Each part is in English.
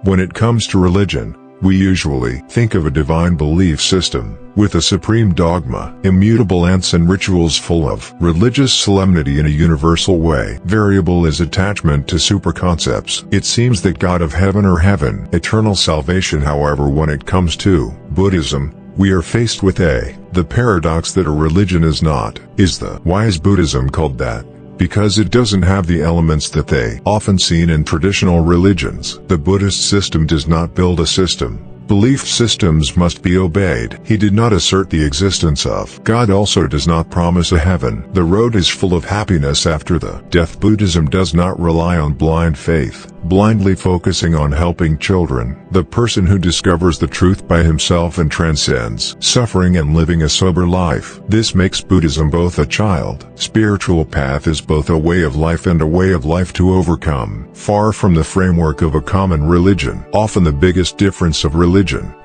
When it comes to religion, we usually think of a divine belief system, with a supreme dogma, immutable ants and rituals full of religious solemnity in a universal way. Variable is attachment to super-concepts. It seems that God of heaven or heaven, eternal salvation. However, when it comes to Buddhism, we are faced with the paradox that a religion is not. Why is Buddhism called that? Because it doesn't have the elements that they often seen in traditional religions. The Buddhist system does not build a system. Belief systems must be obeyed. He did not assert the existence of God. Also does not promise a heaven. The road is full of happiness after the death. Buddhism does not rely on blind faith, blindly focusing on helping children. The person who discovers the truth by himself and transcends suffering and living a sober life. This makes Buddhism both a child. Spiritual path is both a way of life and a way of life to overcome. Far from the framework of a common religion. Often the biggest difference of religion,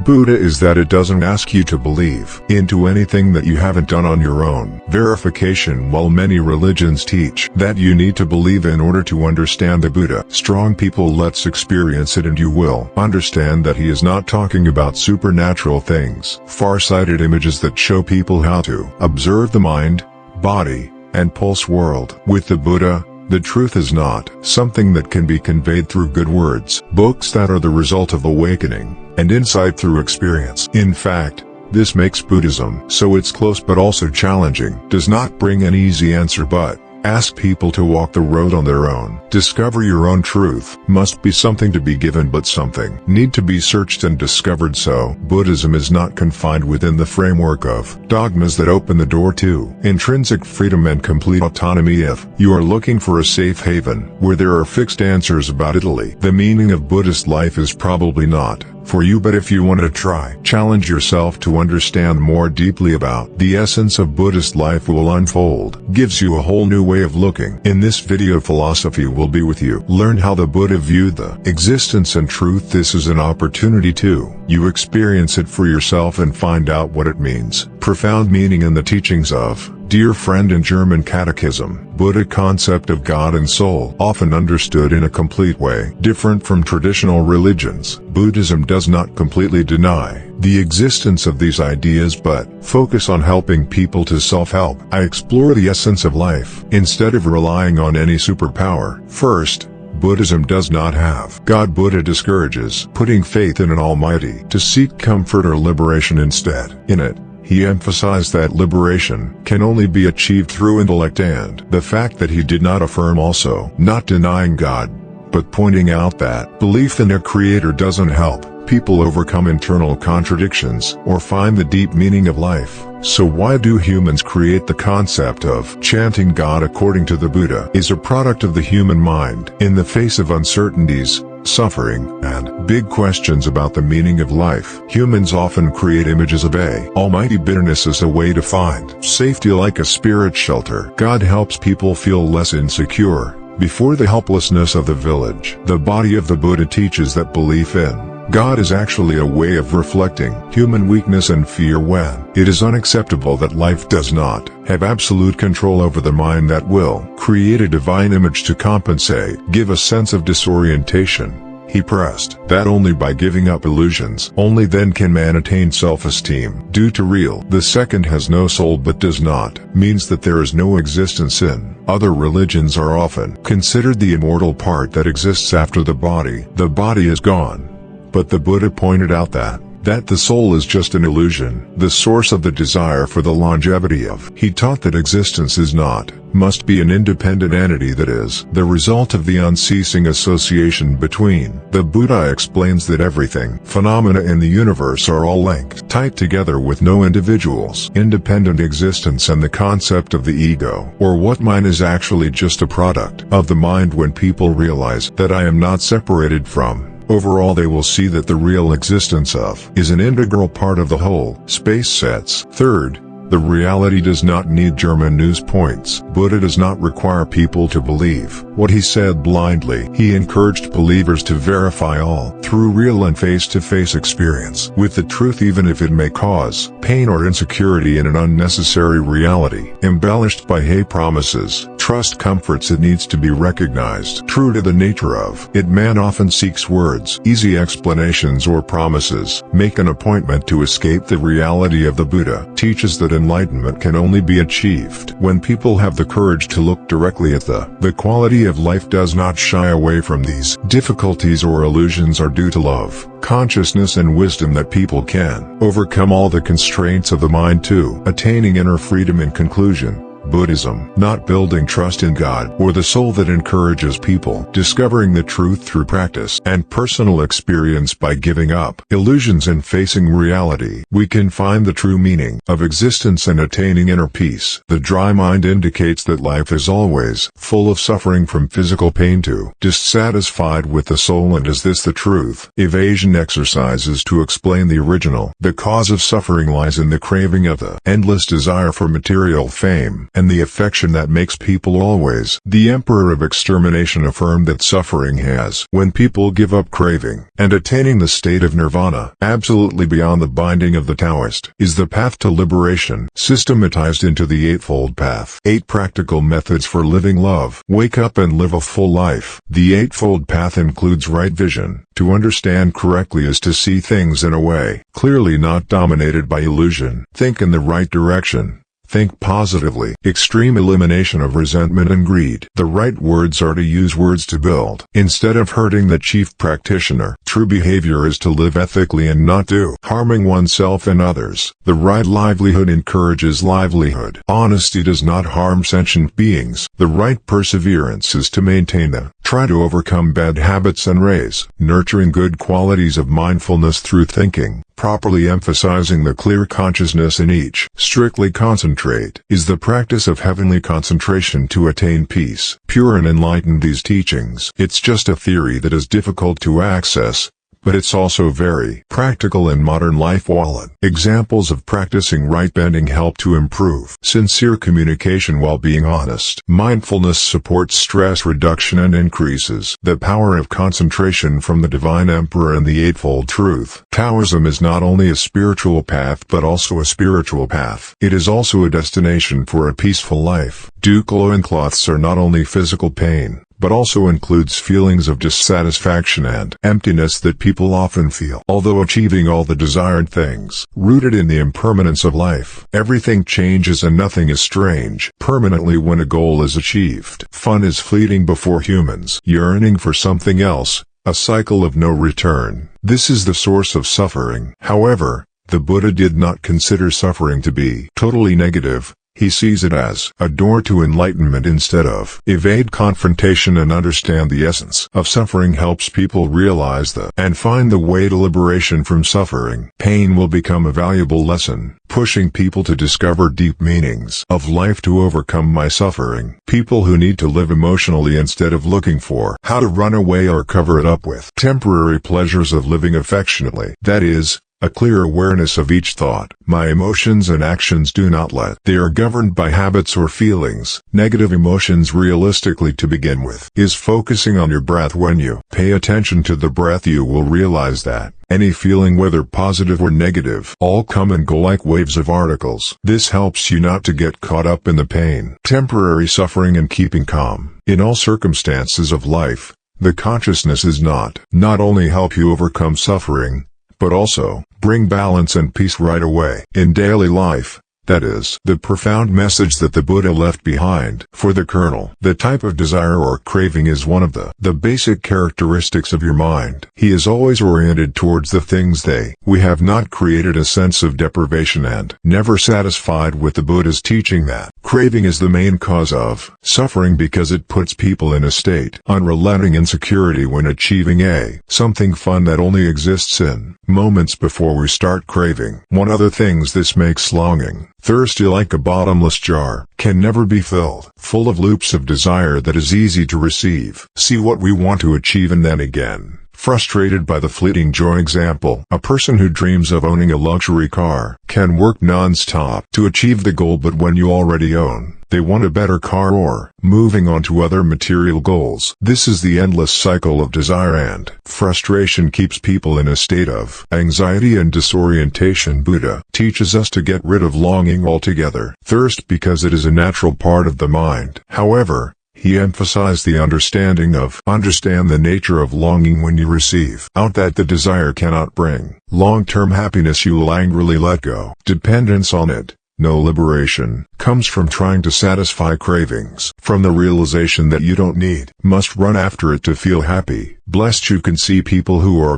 Buddha, is that it doesn't ask you to believe into anything that you haven't done on your own. Verification. While many religions teach that you need to believe in order to understand the Buddha, strong people let's experience it and you will understand that he is not talking about supernatural things, far-sighted images that show people how to observe the mind, body, and pulse world. With the Buddha, the truth is not something that can be conveyed through good words, books that are the result of awakening and insight through experience. In fact, this makes Buddhism so it's close but also challenging. Does not bring an easy answer but ask people to walk the road on their own. Discover your own truth must be something to be given but something need to be searched and discovered. So Buddhism is not confined within the framework of dogmas that open the door to intrinsic freedom and complete autonomy. If you are looking for a safe haven where there are fixed answers about Italy, the meaning of Buddhist life is probably not for you. But if you want to challenge yourself to understand more deeply about the essence of Buddhist life will unfold, gives you a whole new way of looking. In this video, philosophy will be with you. Learn how the Buddha viewed the existence and truth. This is an opportunity to you experience it for yourself and find out what it means. Profound meaning in the teachings of Dear Friend in German Catechism. Buddha concept of God and soul, often understood in a complete way, different from traditional religions. Buddhism does not completely deny the existence of these ideas but focus on helping people to self-help. I explore the essence of life instead of relying on any superpower. First, Buddhism does not have God. Buddha discourages putting faith in an almighty to seek comfort or liberation instead. In it, he emphasized that liberation can only be achieved through intellect, and the fact that he did not affirm also not denying God, but pointing out that belief in a creator doesn't help people overcome internal contradictions or find the deep meaning of life. So why do humans create? The concept of chanting God according to the Buddha is a product of the human mind. In the face of uncertainties, suffering, and big questions about the meaning of life, humans often create images of a almighty bitterness as a way to find safety, like a spirit shelter. God helps people feel less insecure before the helplessness of the village. The body of the Buddha teaches that belief in God is actually a way of reflecting human weakness and fear when it is unacceptable that life does not have absolute control over the mind that will create a divine image to compensate, give a sense of disorientation. He pressed that only by giving up illusions, only then can man attain self-esteem due to real. The second has no soul but does not means that there is no existence in. Other religions are often considered the immortal part that exists after the body. The body is gone. But the Buddha pointed out that the soul is just an illusion, the source of the desire for the longevity of. He taught that existence is not, must be an independent entity that is the result of the unceasing association between. The Buddha explains that everything, phenomena in the universe are all linked, tied together with no individuals. Independent existence and the concept of the ego, or what mind, is actually just a product of the mind. When people realize that I am not separated from overall, they will see that the real existence of is an integral part of the whole. Space sets. Third, The reality does not need German news points. Buddha does not require people to believe what he said blindly. He encouraged believers to verify all through real and face-to-face experience with the truth, even if it may cause pain or insecurity in an unnecessary reality embellished by promises. Trust comforts it needs to be recognized. True to the nature of it, man often seeks words, easy explanations or promises. Make an appointment to escape the reality of the Buddha teaches that enlightenment can only be achieved when people have the courage to look directly at the quality of life. Does not shy away from these difficulties or illusions are due to love, consciousness and wisdom that people can overcome all the constraints of the mind to attaining inner freedom. In conclusion, Buddhism, not building trust in God or the soul that encourages people discovering the truth through practice and personal experience by giving up illusions and facing reality. We can find the true meaning of existence and attaining inner peace. The dry mind indicates that life is always full of suffering, from physical pain to dissatisfied with the soul. And is this the truth? Evasion exercises to explain the original. The cause of suffering lies in the craving of the endless desire for material fame and the affection that makes people always. The Emperor of Extermination affirmed that suffering has, when people give up craving and attaining the state of nirvana, absolutely beyond the binding of the Taoist, is the path to liberation. Systematized into the Eightfold Path. 8 practical methods for living love. Wake up and live a full life. The Eightfold Path includes right vision. To understand correctly is to see things in a way clearly not dominated by illusion. Think in the right direction. Think positively. Extreme elimination of resentment and greed. The right words are to use words to build, instead of hurting. The chief practitioner. True behavior is to live ethically and not do harming oneself and others. The right livelihood encourages livelihood. Honesty does not harm sentient beings. The right perseverance is to maintain them. Try to overcome bad habits and raise nurturing good qualities of mindfulness through thinking, properly emphasizing the clear consciousness in each. Strictly concentrate is the practice of heavenly concentration to attain peace. Pure and enlightened. These teachings. It's just a theory that is difficult to access, but it's also very practical in modern life. Wallet. Examples of practicing right bending help to improve sincere communication while being honest. Mindfulness supports stress reduction and increases the power of concentration from the Divine Emperor and the Eightfold Truth. Taoism is not only a spiritual path but also a spiritual path. It is also a destination for a peaceful life. Duke loincloths are not only physical pain, but also includes feelings of dissatisfaction and emptiness that people often feel. Although achieving all the desired things, rooted in the impermanence of life, everything changes and nothing is strange permanently when a goal is achieved. Fun is fleeting before humans yearning for something else, a cycle of no return. This is the source of suffering. However, the Buddha did not consider suffering to be totally negative. He sees it as a door to enlightenment instead of evade confrontation, and understand the essence of suffering helps people realize and find the way to liberation from suffering. Pain will become a valuable lesson, pushing people to discover deep meanings of life. To overcome my suffering. People who need to live emotionally instead of looking for how to run away or cover it up with temporary pleasures of living affectionately. That is, a clear awareness of each thought. My emotions and actions do not let. They are governed by habits or feelings. Negative emotions, realistically to begin with, is focusing on your breath. When you pay attention to the breath, you will realize that any feeling, whether positive or negative, all come and go like waves of articles. This helps you not to get caught up in the pain, temporary suffering, and keeping calm. In all circumstances of life, the consciousness is not only help you overcome suffering, but also bring balance and peace right away in daily life. That is the profound message that the Buddha left behind. For the kernel, the type of desire or craving is one of the basic characteristics of your mind. He is always oriented towards the things we have not created a sense of deprivation and never satisfied with the Buddha's teaching that craving is the main cause of suffering, because it puts people in a state unrelenting insecurity when achieving something fun that only exists in moments before we start craving. One of the things this makes longing, thirsty like a bottomless jar, can never be filled, full of loops of desire that is easy to receive. See what we want to achieve and then again frustrated by the fleeting joy. Example: a person who dreams of owning a luxury car can work non-stop to achieve the goal, but when you already own, they want a better car or moving on to other material goals. This is the endless cycle of desire, and frustration keeps people in a state of anxiety and disorientation. Buddha teaches us to get rid of longing altogether. Thirst, because it is a natural part of the mind. However, he emphasized the understand the nature of longing. When you receive out that the desire cannot bring long-term happiness, you will angrily let go. Dependence on it. No liberation comes from trying to satisfy cravings, from the realization that you don't need, must run after it to feel happy. Blessed you can see people who are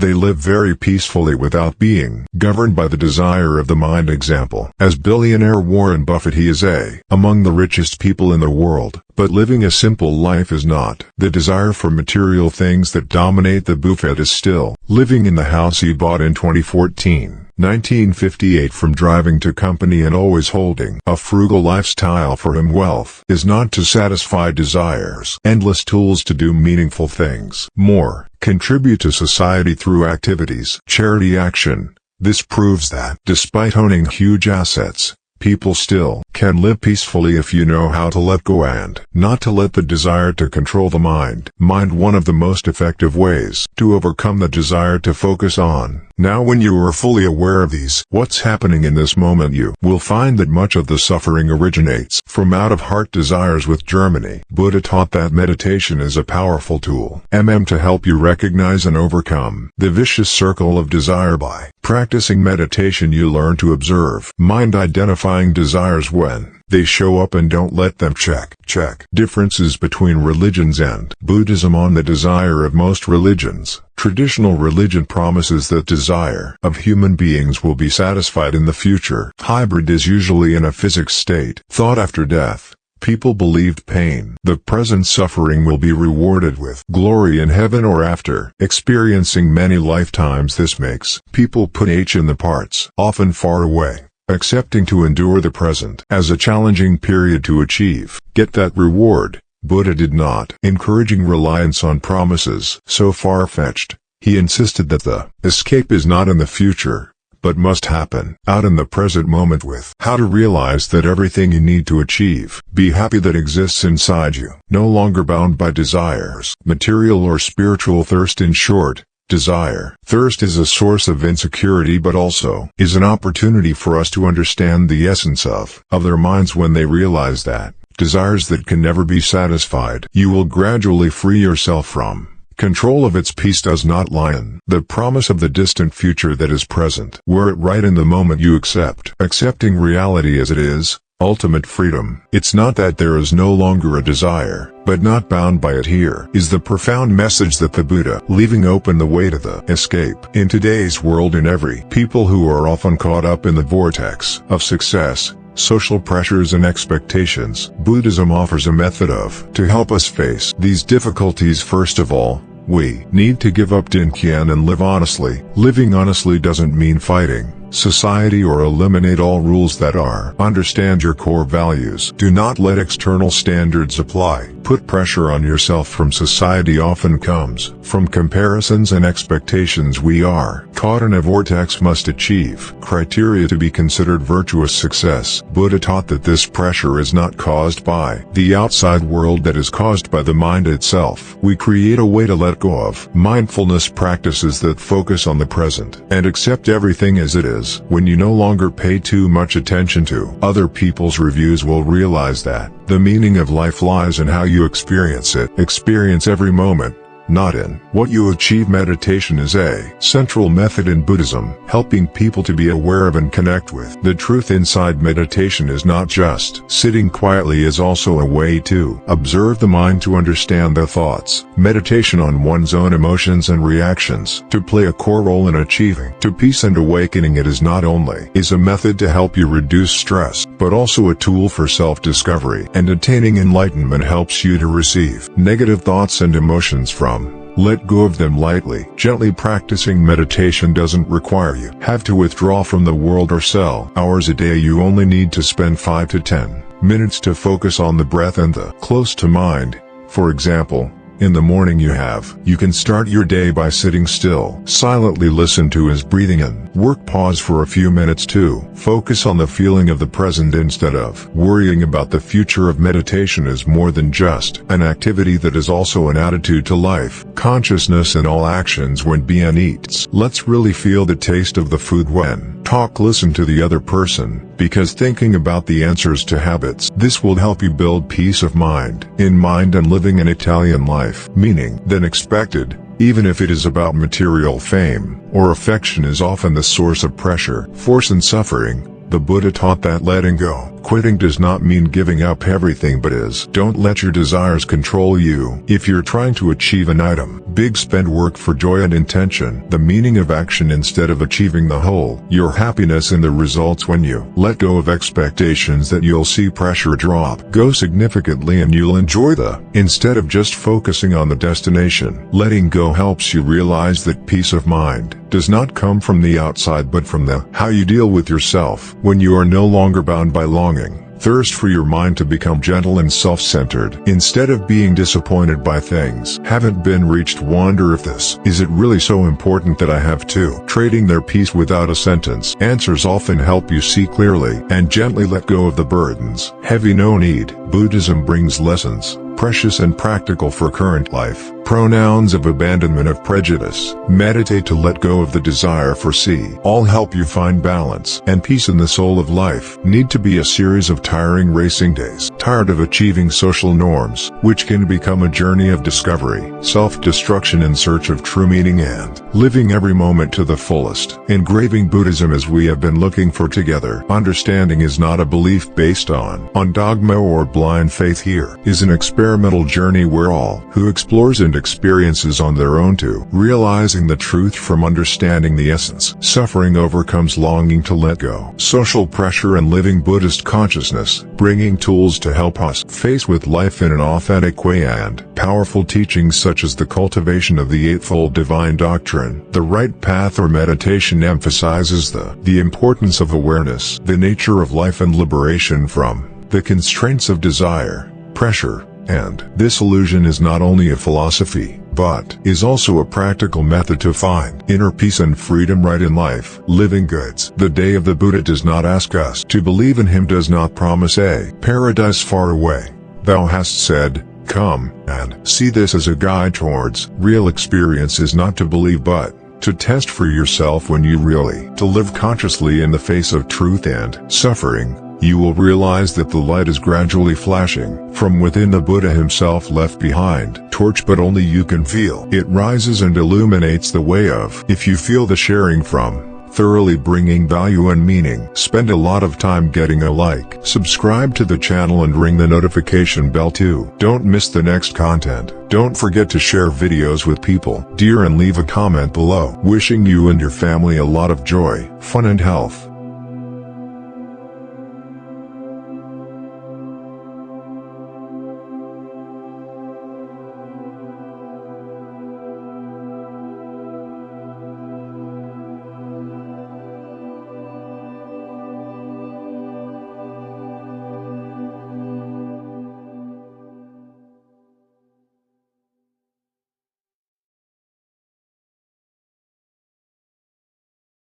they live very peacefully without being governed by the desire of the mind. Example: as billionaire Warren Buffett, he is among the richest people in the world, but living a simple life is not. The desire for material things that dominate the Buffett is still living in the house he bought in 1958 from driving to company and always holding a frugal lifestyle. For him, wealth is not to satisfy desires. Endless tools to do meaningful things. More, contribute to society through activities. Charity action. This proves that, despite owning huge assets, people still can live peacefully if you know how to let go and not to let the desire to control the mind. One of the most effective ways to overcome the desire to focus on. Now, when you are fully aware of what's happening in this moment, you will find that much of the suffering originates from out-of-heart desires. With Germany, Buddha taught that meditation is a powerful tool to help you recognize and overcome the vicious circle of desire. By practicing meditation, you learn to observe mind identifying desires when they show up and don't let them check. Differences between religions and Buddhism. On the desire of most religions. Traditional religion promises that desire of human beings will be satisfied in the future. Hybrid is usually in a physics state. Thought after death. People believed pain, the present suffering, will be rewarded with glory in heaven or after experiencing many lifetimes. This makes people put H in the parts, often far away, accepting to endure the present as a challenging period to achieve, get that reward. Buddha did not encouraging reliance on promises so far-fetched. He insisted that the escape is not in the future, but must happen out in the present moment. With how to realize that everything you need to achieve, be happy, that exists inside you, no longer bound by desires, material or spiritual. Thirst. In short, desire. Thirst is a source of insecurity, but also is an opportunity for us to understand the essence of their minds. When they realize that desires that can never be satisfied, you will gradually free yourself from control of its. Peace does not lie in the promise of the distant future that is present. Were it right in the moment you accepting reality as it is, ultimate freedom. It's not that there is no longer a desire, but not bound by it. Here is the profound message that the Buddha leaving open the way to the escape. In today's world, in every people who are often caught up in the vortex of success, social pressures and expectations, Buddhism offers a method to help us face these difficulties. First of all, we need to give up dinkian and live honestly. Living honestly doesn't mean fighting society or eliminate all rules that are. Understand your core values. Do not let external standards apply. Put pressure on yourself from society often comes from comparisons and expectations. We are caught in a vortex. Must achieve criteria to be considered virtuous success. Buddha taught that this pressure is not caused by the outside world, that is caused by the mind itself. We create a way to let go of mindfulness practices that focus on the present and accept everything as it is. When you no longer pay too much attention to other people's reviews, will realize that the meaning of life lies in how you experience it. Experience every moment, not in what you achieve. Meditation is a central method in Buddhism, helping people to be aware of and connect with the truth inside. Meditation is not just sitting quietly, is also a way to observe the mind, to understand the thoughts. Meditation on one's own emotions and reactions to play a core role in achieving to peace and awakening. It is not only a method to help you reduce stress, but also a tool for self-discovery and attaining enlightenment. Helps you to receive negative thoughts and emotions from let go of them lightly. Gently. Practicing meditation doesn't require you have to withdraw from the world or cell hours a day. You only need to spend 5 to 10 minutes to focus on the breath and the close to mind. For example, in the morning you can start your day by sitting still. Silently listen to his breathing in. Work pause for a few minutes too. Focus on the feeling of the present instead of worrying about the future. Of meditation is more than just an activity, that is also an attitude to life. Consciousness in all actions. When being eats, let's really feel the taste of the food. When talk, listen to the other person, because thinking about the answers to habits. This will help you build peace of mind in mind and living an Italian life, meaning than expected. Even if it is about material fame or affection is often the source of pressure, force and suffering. The Buddha taught that letting go, quitting does not mean giving up everything, but is don't let your desires control you. If you're trying to achieve an item, big, spend work for joy and intention, the meaning of action instead of achieving the whole. Your happiness in the results. When you let go of expectations, that you'll see pressure go significantly and you'll enjoy instead of just focusing on the destination. Letting go helps you realize that peace of mind does not come from the outside but from how you deal with yourself. When you are no longer bound by longing, thirst for your mind to become gentle and self-centered, instead of being disappointed by things haven't been reached. Wonder if this is it really so important that I have to. Trading their peace without a sentence. Answers often help you see clearly and gently let go of the burdens. Heavy no need. Buddhism brings lessons, precious and practical for current life. Pronouns of abandonment of prejudice. Meditate to let go of the desire for all help you find balance and peace in the soul of life. Need to be a series of tiring racing days. Tired of achieving social norms, which can become a journey of discovery, self-destruction in search of true meaning and living every moment to the fullest. Engraving Buddhism as we have been looking for together. Understanding is not a belief based on dogma or blind faith. Here is an experimental journey where all who explores and experiences on their own to realizing the truth from understanding the essence. Suffering overcomes longing to let go. Social pressure and living Buddhist consciousness, bringing tools to help us face with life in an authentic way, and powerful teachings such as the cultivation of the Eightfold Divine Doctrine. The Right Path or meditation emphasizes the importance of awareness, the nature of life and liberation from the constraints of desire, pressure, and this illusion is not only a philosophy, but is also a practical method to find inner peace and freedom right in life. Living goods. The day of the Buddha does not ask us to believe in him, does not promise a paradise far away. Thou hast said, come and see. This as a guide towards real experience is not to believe but to test for yourself. When you really to live consciously in the face of truth and suffering, you will realize that the light is gradually flashing from within. The Buddha himself left behind torch, but only you can feel it rises and illuminates the way of. If you feel the sharing from thoroughly bringing value and meaning, spend a lot of time getting a like. Subscribe to the channel and ring the notification bell too. Don't miss the next content. Don't forget to share videos with people dear and leave a comment below. Wishing you and your family a lot of joy, fun and health.